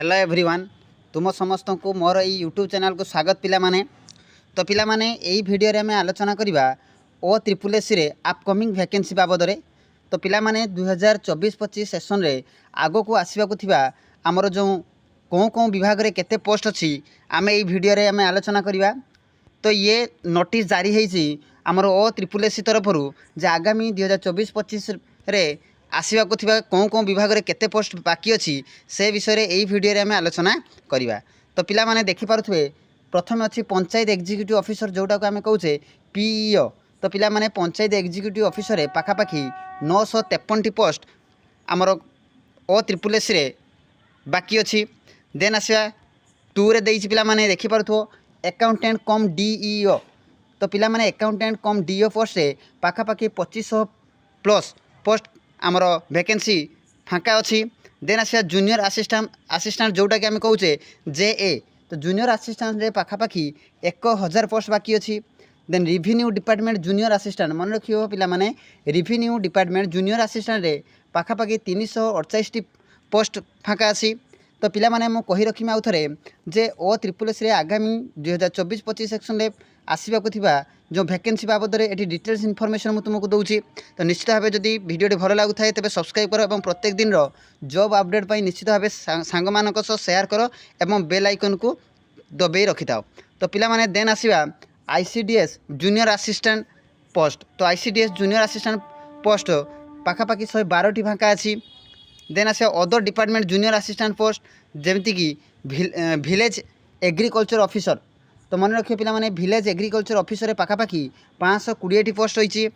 Hello everyone तुम समस्त को मोर ई यूट्यूब चैनल को स्वागत पिला माने। तो पिला माने एई वीडियो रे हमें आलोचना करबा ओ ट्रिपल एस रे अपकमिंग वैकेंसी बाबद रे। तो पिला माने 2024-25 सेशन रे आगो को आसीबा को थिबा हमर जो कौन विभाग रे केते पोस्ट अछि आमे एई वीडियो रे हमें आलोचना करबा। तो ये नोटिस जारी होईछि हमर ओ ट्रिपल एस तरफ रु जे आगामी 2024-25 रे आसवा को थिबा कौन विभाग रे केते पोस्ट बाकी अछि से विषय रे एई वीडियो रे हमें आलोचना करबा। तो पिला माने देखि पारुथबे प्रथम अछि पंचायत एग्जीक्यूटिव ऑफिसर जोटा को हमें कहउछे पीईओ। तो पिला माने पंचायत एग्जीक्यूटिव ऑफिसर रे पाखापाखी 953 पोस्ट हमर ओ ट्रिपल एस रे बाकी अछि। देन आसवा 2 रे देइछि पिला माने देखि पारुथो अकाउंटेंट कम डीईओ। तो पिला माने अकाउंटेंट कम डीईओ पोस्ट रे पाखापाखी 2500 प्लस पोस्ट आमर वैकेंसी फाँका अच्छी। देन आसा जूनियर असिस्टेंट जोटा कि आम कहे JA। तो जूनियर असिस्टेंट रे पाखापाखी 1000 पोस्ट बाकी अच्छी। Then revenue department junior assistant मन रखियो पिला माने रिवेन्यू डिपार्टमेंट जूनियर असिस्टेंट रे पाखापाखी 348 पोस्ट फाँका अच्छी। तो पिला माने मु कहि रखिमि आउ थरे जे ओ ट्रिपल एस रे आगामी 2024-25 सेक्शन रे आसवा को थिबा जो वैकेंसी बाबद रे एटी डिटेल्स इनफॉरमेशन मु तुमको दउची। तो निश्चित भाव जदि वीडियो भल लागु थाए तेबे सब्सक्राइब करो और प्रत्येक दिन रो जॉब अपडेट पई निश्चित भाव सांग मानक सह शेयर करो और बेल आइकन को दबाई रखि थाओ। तो पिला माने देन आसीबा ICDS जूनियर असिस्टेंट पोस्ट। तो ICDS जूनियर असिस्टेंट पोस्ट पाखापाखी 112 टी फाँका अच्छी। देन आसे other department junior assistant post जेमती कि विलेज एग्रीकल्चर ऑफिसर। तो मन रखिए पिला माने विलेज एग्रीकल्चर ऑफिसर रे पाखापाखी 520 पोस्ट होइछि।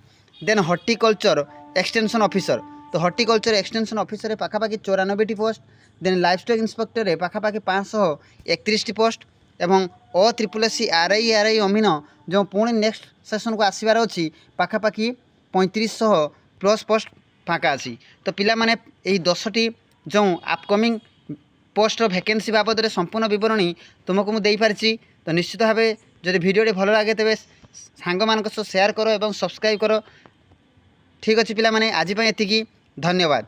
Then horticulture extension officer. तो हॉर्टिकल्चर एक्सटेंशन ऑफिसर रे पाखापाखी 94 पोस्ट। देन लाइफस्टॉक इंस्पेक्टर रे पाखापाखी 531 पोस्ट। एवं ओ ट्रिपल एस RI अमीन जो पुणी नेक्स्ट सेशन को आसबार अच्छी पाखापाखी 3500 प्लस पोस्ट फाँका अच्छी। तो पिला माने एही 10टी जो अपकमिंग पोस्ट वैकेंसी बाबद रे संपूर्ण विवरणी तुमको मुझे पारिछि। तो निश्चित भाव जब वीडियो भल लगे तेरे सांग मान सह शेयर करो और सब्सक्राइब करो। ठीक अच्छे पिला माने आज एतिकी धन्यवाद।